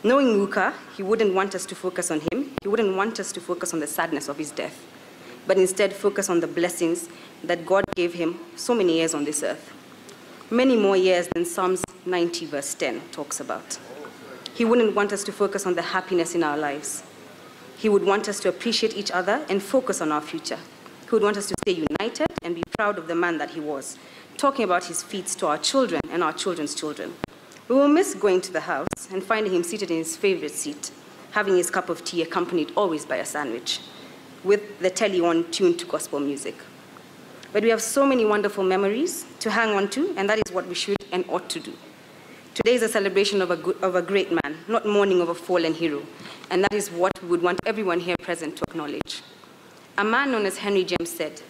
Knowing Luka, he wouldn't want us to focus on him. He wouldn't want us to focus on the sadness of his death, but instead focus on the blessings that God gave him so many years on this earth. Many more years than Psalms 90 verse 10 talks about. He wouldn't want us to focus on the happiness in our lives. He would want us to appreciate each other and focus on our future. He would want us to stay united and be proud of the man that he was, talking about his feats to our children and our children's children. We will miss going to the house and finding him seated in his favorite seat, having his cup of tea accompanied always by a sandwich, with the telly on tuned to gospel music. But we have so many wonderful memories to hang on to, and that is what we should and ought to do. Today is a celebration of a great man, not mourning of a fallen hero, and that is what we would want everyone here present to acknowledge. A man known as Henry James said,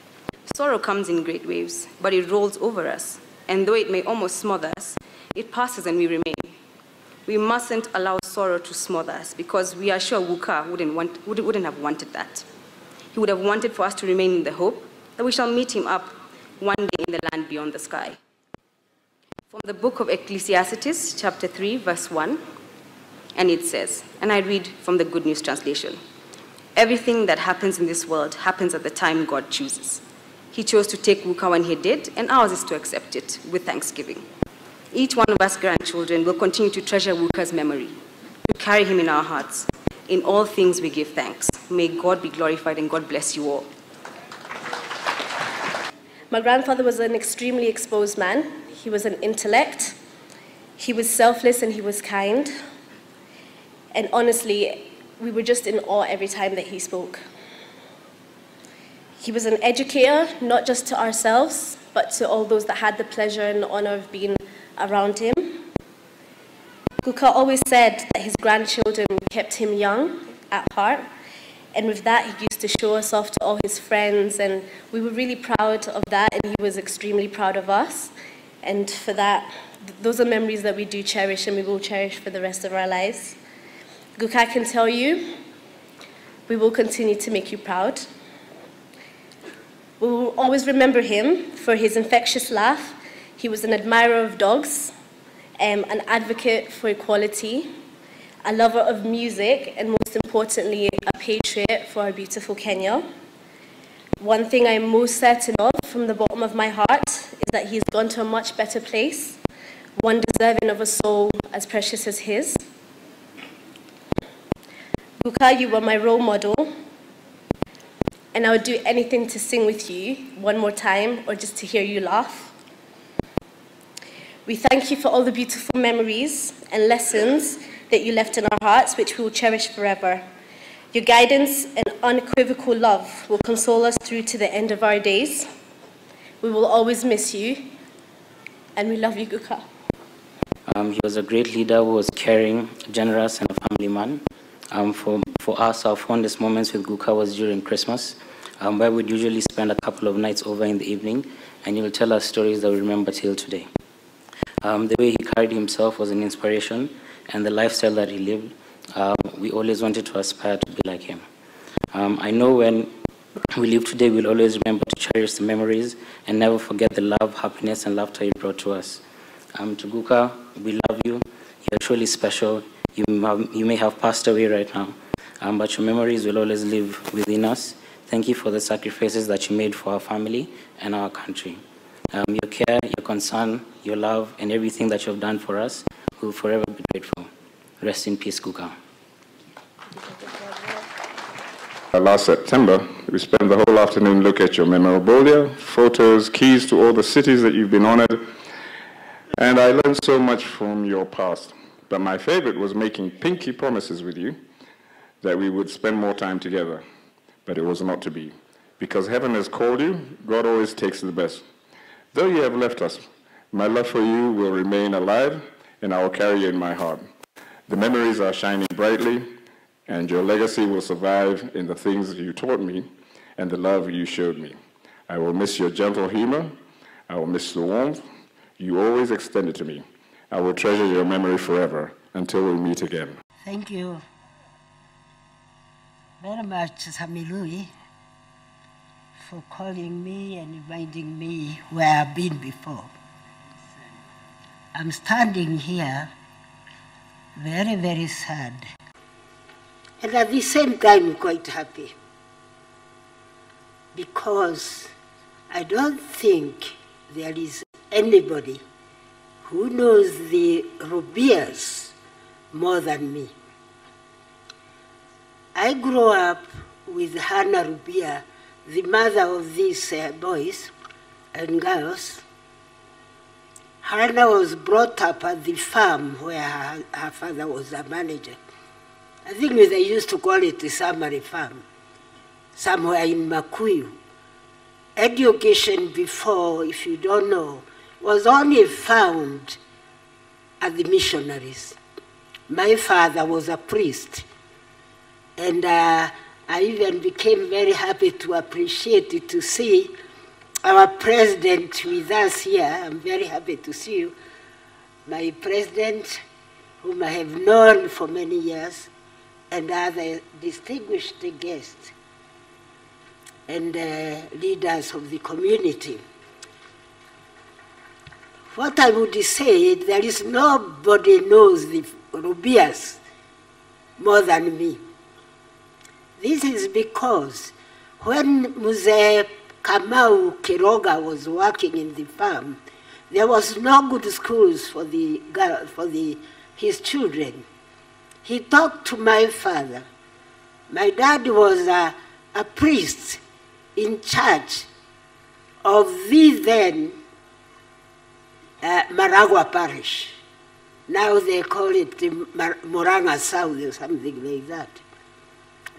"Sorrow comes in great waves, but it rolls over us, and though it may almost smother us, it passes and we remain." We mustn't allow sorrow to smother us, because we are sure Wuka wouldn't have wanted that. He would have wanted for us to remain in the hope that we shall meet him up one day in the land beyond the sky. From the book of Ecclesiastes, chapter 3, verse 1, and it says, and I read from the Good News Translation, "Everything that happens in this world happens at the time God chooses. He chose to take Wuka when he did, and ours is to accept it with thanksgiving. Each one of us grandchildren will continue to treasure Wuka's memory, to carry him in our hearts. In all things we give thanks. May God be glorified, and God bless you all." My grandfather was an extremely exposed man. He was an intellect. He was selfless and he was kind. And honestly, we were just in awe every time that he spoke. He was an educator, not just to ourselves, but to all those that had the pleasure and the honor of being around him. Guka always said that his grandchildren kept him young at heart, and with that, he used to show us off to all his friends, and we were really proud of that, and he was extremely proud of us. And for that, those are memories that we do cherish, and we will cherish for the rest of our lives. Guka can tell you, we will continue to make you proud. We will always remember him for his infectious laugh. He was an admirer of dogs, an advocate for equality, a lover of music, and most importantly, a patriot for our beautiful Kenya. One thing I'm most certain of from the bottom of my heart is that he's gone to a much better place, one deserving of a soul as precious as his. Guka, you were my role model, and I would do anything to sing with you one more time or just to hear you laugh. We thank you for all the beautiful memories and lessons that you left in our hearts, which we will cherish forever. Your guidance and unequivocal love will console us through to the end of our days. We will always miss you, and we love you, Guka. He was a great leader who was caring, generous, and a family man. For us, our fondest moments with Guka was during Christmas, where we'd usually spend a couple of nights over in the evening, and he will tell us stories that we remember till today. The way he carried himself was an inspiration, and the lifestyle that he lived, we always wanted to aspire to be like him. I know when we live today, we'll always remember to cherish the memories and never forget the love, happiness, and laughter he brought to us. To Guka, we love you. You're truly special. You may have passed away right now, but your memories will always live within us. Thank you for the sacrifices that you made for our family and our country. Your care, your concern, your love, and everything that you have done for us, we will forever be grateful. Rest in peace, Guka. Last September, we spent the whole afternoon looking at your memorabilia, photos, keys to all the cities that you've been honored, and I learned so much from your past. But my favorite was making pinky promises with you that we would spend more time together. But it was not to be. Because heaven has called you, God always takes the best. Though you have left us, my love for you will remain alive, and I will carry you in my heart. The memories are shining brightly, and your legacy will survive in the things you taught me and the love you showed me. I will miss your gentle humor. I will miss the warmth you always extended to me. I will treasure your memory forever until we meet again. Thank you very much, Samilui, for calling me and reminding me where I've been before. I'm standing here Very, very sad. And at the same time, quite happy. Because I don't think there is anybody who knows the Rubia'S more than me. I grew up with Hannah Rubi'a, the mother of these boys and girls. Hannah was brought up at the farm where her father was a manager. I think they used to call it the Summary Farm, somewhere in Makuyu. Education before, if you don't know, was only found at the missionaries. My father was a priest, and I even became very happy to appreciate it, to see our president with us here. I'm very happy to see you. My president, whom I have known for many years, and other distinguished guests and leaders of the community. What I would say, there is nobody knows the Rubia'S more than me. This is because when Mzee Kamau Kiroga was working in the farm, there was no good schools for his children. He talked to my father. My dad was a priest in charge of the then Maragua Parish. Now they call it the Moranga South or something like that.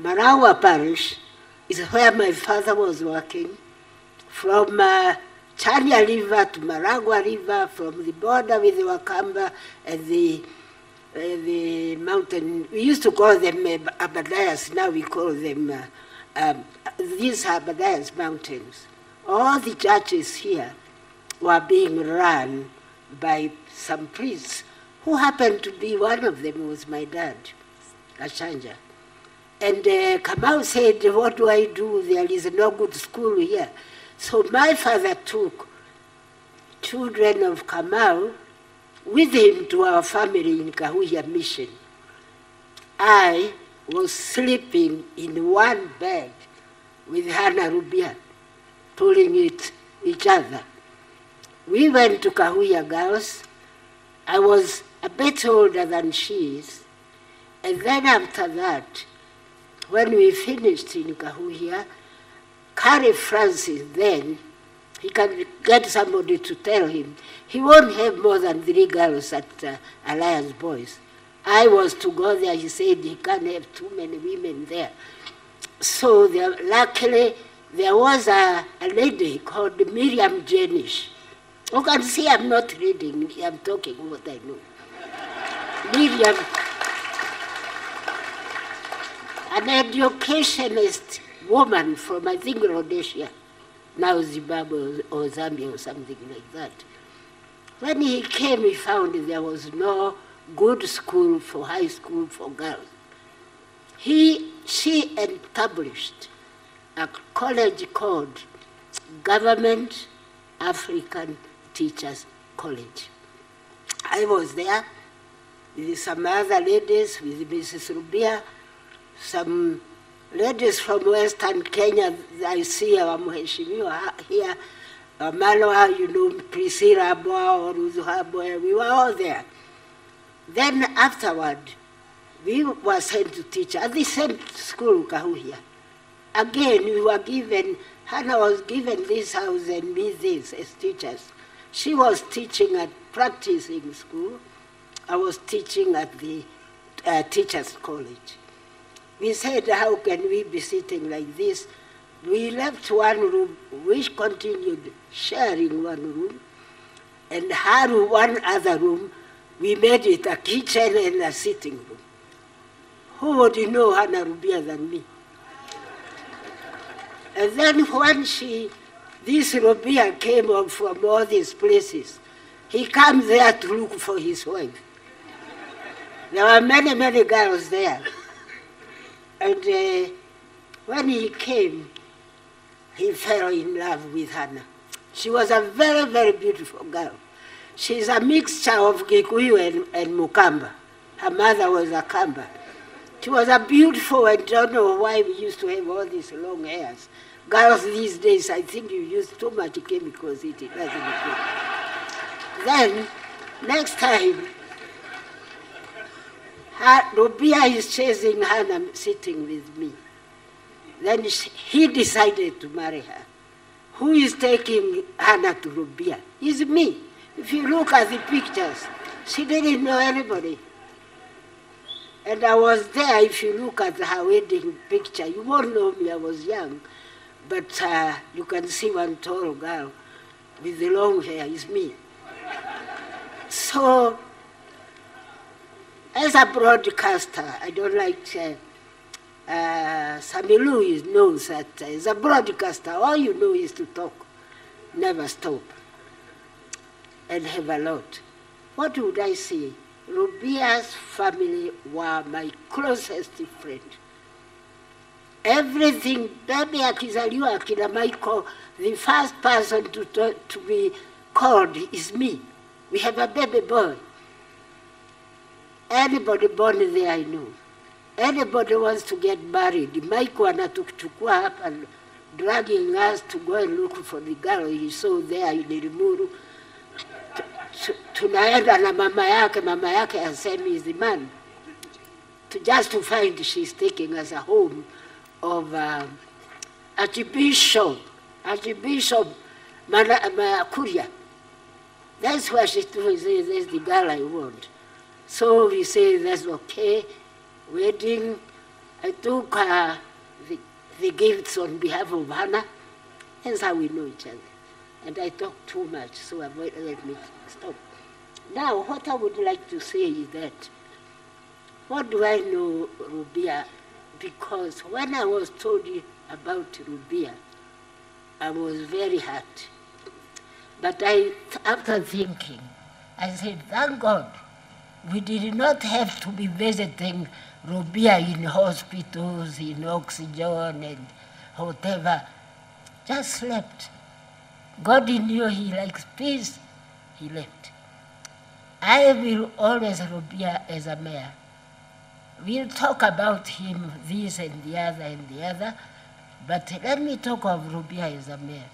Maragua Parish is where my father was working, from Chania River to Maragua River, from the border with the Wakamba and the mountain. We used to call them Abadayas, now we call them, these Abadayas mountains. All the churches here were being run by some priests, who happened to be, one of them was my dad, Gachanja. And Kamau said, what do I do? There is no good school here. So my father took children of Kamau with him to our family in Kahuya Mission. I was sleeping in one bed with Hannah Rubi'a, pulling each other. We went to Kahuya Girls. I was a bit older than she is. And then after that, when we finished in Kahuya, Carrie Francis then, he can get somebody to tell him, he won't have more than 3 girls at Alliance Boys. I was to go there, he said he can't have too many women there. So luckily, there was a lady called Miriam Jenish. You can see I'm not reading, I'm talking what I know. Miriam, an educationist woman from, I think, Rhodesia, now Zimbabwe or Zambia or something like that. When he came, he found there was no good school for high school for girls. She established a college called Government African Teachers College. I was there with some other ladies, with Mrs. Rubi'a, some ladies from Western Kenya. I see our Mheshimiwa here, Malwa, you know, Priscilla Boa, Ruzuha, we were all there. Then afterward, we were sent to teach at the same school, Kahuya. Again, we were given, Hannah was given this house and me this as teachers. She was teaching at practicing school. I was teaching at the teachers' college. We said, how can we be sitting like this? We left one room, we continued sharing one room, and her one other room, we made it a kitchen and a sitting room. Who would know Hannah Rubi'a than me? And then when this Rubi'a came up from all these places, he came there to look for his wife. There were many, many girls there. And when he came, he fell in love with Hannah. She was a very, very beautiful girl. She's a mixture of Gikuyu and Mukamba. Her mother was a Kamba. She was a beautiful, I don't know why we used to have all these long hairs. Girls these days, I think you use too much chemicals, it doesn't work. Then, next time, Rubia is chasing Hannah sitting with me. Then he decided to marry her. Who is taking Hannah to Rubia? It's me. If you look at the pictures, she didn't know anybody. And I was there. If you look at her wedding picture, you won't know me, I was young. But you can see one tall girl with the long hair, is me. So, as a broadcaster, I don't like, Samilu knows that as a broadcaster, all you know is to talk, never stop, and have a lot. What would I say? Rubia'S family were my closest friend. Everything, baby akizaliwa akina Michael, the first person to be called is me. We have a baby boy. Anybody born there, I know. Anybody wants to get married. Michael anatukuchukua up and dragging us to go and look for the girl he saw there in Limuru. Tunaenda na mama yake asemi is the man. Just to find she's taking us a home of Archbishop Kuria. That's where she says, that's the girl I want. So we say, that's okay. Wedding, I took the gifts on behalf of Hannah. That's how we know each other. And I talk too much, so let me stop. Now, what I would like to say is that, what do I know Rubia? Because when I was told about Rubia, I was very hurt. But after thinking, I said, thank God, we did not have to be visiting Rubia in hospitals, in oxygen and whatever. Just slept. God knew he likes peace, he left. I will always Rubia as a mayor. We'll talk about him, this and the other, but let me talk of Rubia as a mayor.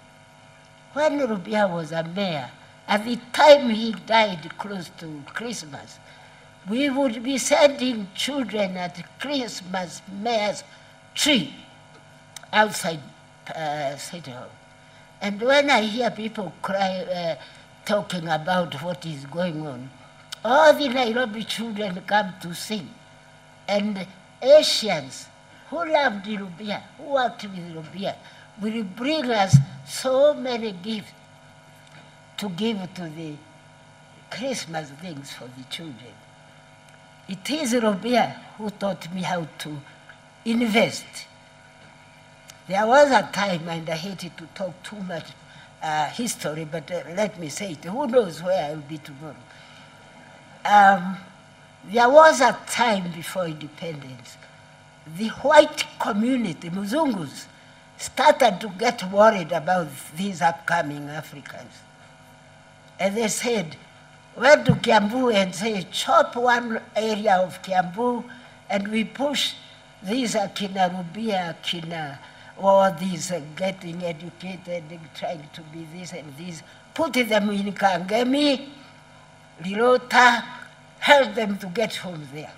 When Rubia was a mayor, at the time he died close to Christmas, we would be sending children at Christmas mayor's tree outside City Hall. And when I hear people cry, talking about what is going on, all the Nairobi children come to sing. And Asians who loved Rubia, who worked with Rubia, will bring us so many gifts to give to the Christmas things for the children. It is Rubia who taught me how to invest. There was a time, and I hated to talk too much history, but let me say it. Who knows where I will be tomorrow? There was a time before independence. The white community, Muzungus, started to get worried about these upcoming Africans. And they said, went to Kiambu and say, chop one area of Kiambu, and we push these Akina Rubia, Akina, all these getting educated, trying to be this and this, put them in Kangemi, Lilota, help them to get home there.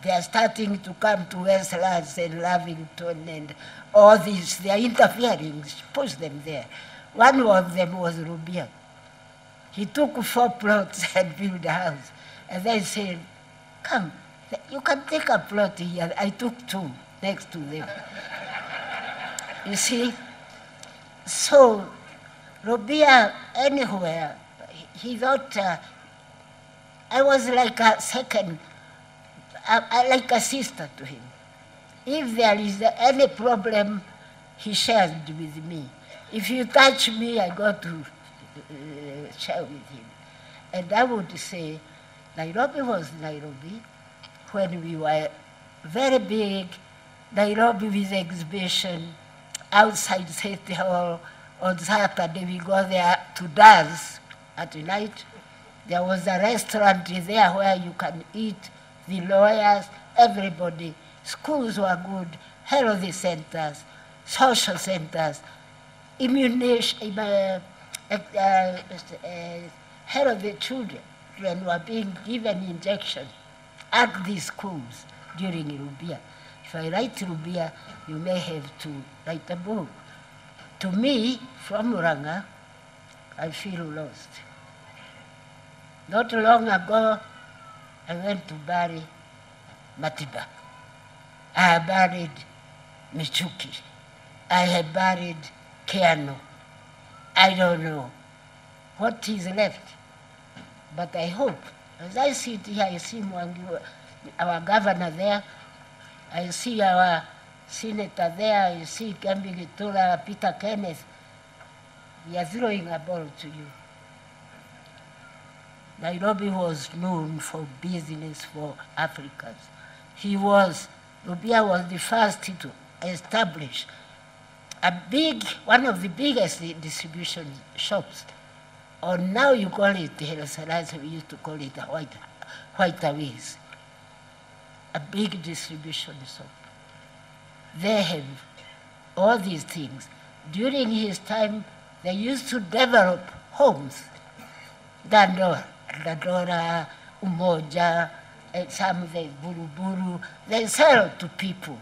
They are starting to come to Westlands and Lavington and all these. They are interfering, push them there. One of them was Rubia. He took 4 plots and built a house. And then said, come, you can take a plot here. I took 2 next to them. You see? So, Rubia, anywhere, he thought, I was like a second, like a sister to him. If there is any problem, he shares it with me. If you touch me, I go to share with him. And I would say, Nairobi was Nairobi when we were very big. Nairobi with exhibition outside City Hall. On Saturday, we go there to dance at night. There was a restaurant there where you can eat, the lawyers, everybody. Schools were good, healthy centers, social centers, immunization, healthy children were being given injection at these schools during Rubia. If I write Rubia, you may have to write a book. To me, from Muranga, I feel lost. Not long ago, I went to bury Matiba. I have buried Michuki. I have buried Keano. I don't know what is left. But I hope, as I sit here, I see Mwangi, our governor there, I see our senator there, I see Gambi Gitola, Peter Kenneth. We are throwing a ball to you. Nairobi was known for business for Africans. Rubia was the first to establish one of the biggest distribution shops. Or now you call it Helasalas, we used to call it White Aways. A big distribution shop. They have all these things. During his time, they used to develop homes. Dandora, Umoja, and some of the Buruburu, they sell to people.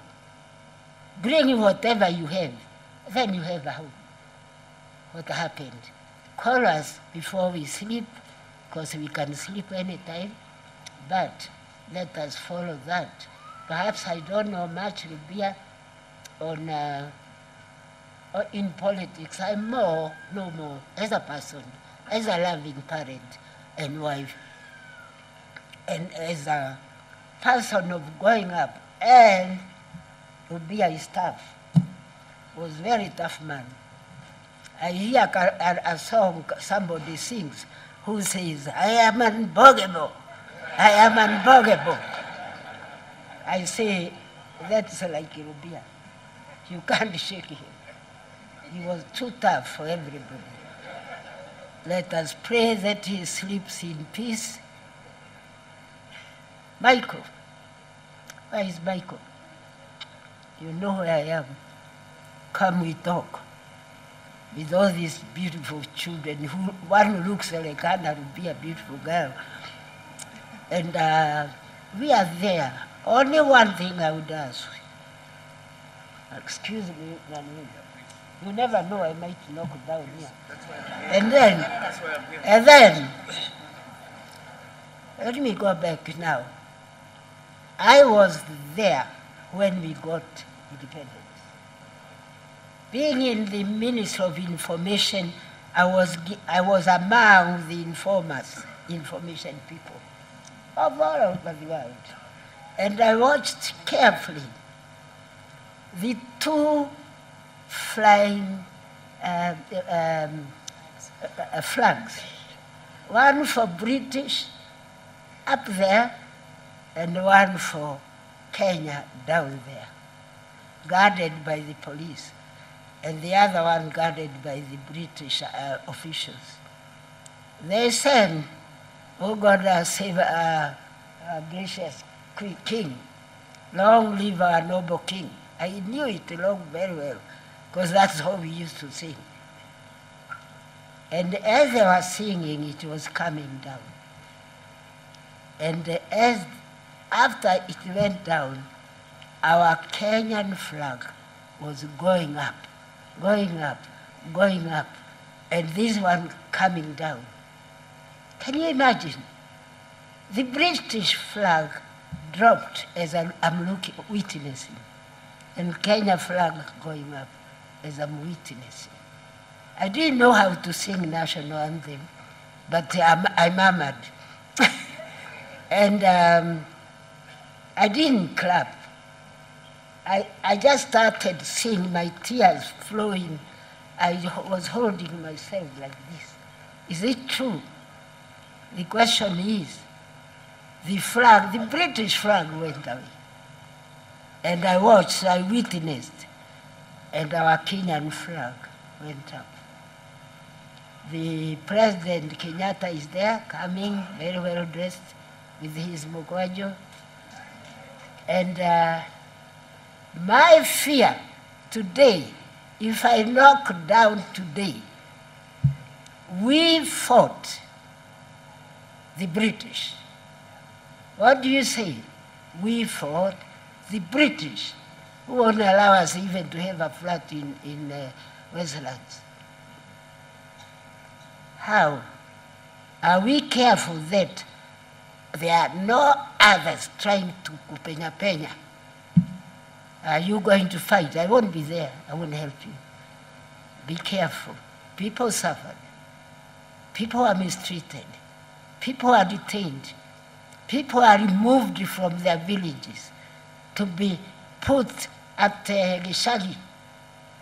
Bring whatever you have, then you have a home. What happened? Call us before we sleep, because we can sleep anytime, but let us follow that. Perhaps I don't know much, Rubia, on in politics. I know more as a person, as a loving parent and wife, and as a person of growing up. And Rubia is tough, was very tough man. I hear a song somebody sings who says, I am unbogable, I am unbogable. I say, that's like Rubia. You can't shake him. He was too tough for everybody. Let us pray that he sleeps in peace. Michael, where is Michael? You know where I am. Come, we talk. With all these beautiful children, one looks like Anna would be a beautiful girl. And we are there. Only one thing I would ask. Excuse me, Nani. You never know, I might knock down here. And then, let me go back now. I was there when we got independence. Being in the Ministry of Information, I was among the informers, information people of all over the world. And I watched carefully the two flying flags, one for British up there and one for Kenya down there, guarded by the police, and the other one guarded by the British officials. They said, oh God, save our gracious king, long live our noble king. I knew it very well, because that's how we used to sing. And as they were singing, it was coming down. And after it went down, our Kenyan flag was going up, going up, going up, and this one coming down. Can you imagine? The British flag dropped as I'm witnessing, and Kenya flag going up as I'm witnessing. I didn't know how to sing national anthem, but I murmured. And I didn't clap. I just started seeing my tears flowing. I was holding myself like this. Is it true? The question is, the flag, the British flag went away. And I watched, I witnessed, and our Kenyan flag went up. The President Kenyatta is there, coming, very well dressed, with his mugwajo. And my fear today, if I knock down today, we fought the British. What do you say? We fought the British, who won't allow us even to have a flat in Westlands. How? Are we careful that there are no others trying to penya? Are you going to fight? I won't be there. I won't help you. Be careful. People suffered. People are mistreated. People are detained. People are removed from their villages to be put at Gishagi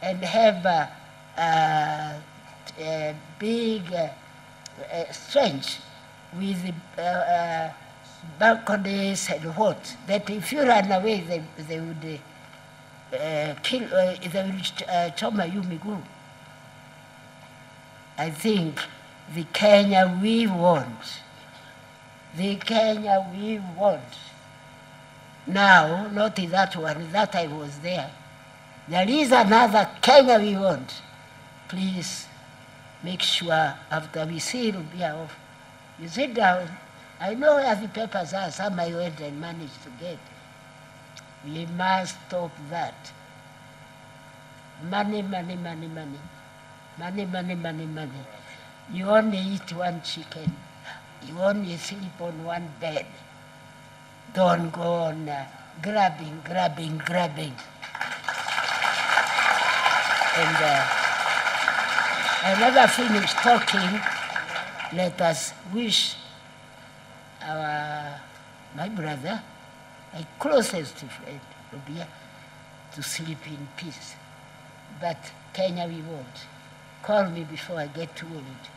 and have a big strange with balconies and what, that if you run away, they would kill, they will choma you miguu. I think the Kenya we want, the Kenya we want, now, not in that one, that I was there. There is another Kenya we want. Please make sure after we see Rubia off, you sit down. I know where the papers are, some I went and managed to get. We must stop that. Money, money, money, money. Money, money, money, money. You only eat one chicken. You only sleep on one bed. Don't go on grabbing. And I never finished talking. Let us wish my brother, my closest friend, Rubia, to sleep in peace. But Kenya we won't. Call me before I get too old.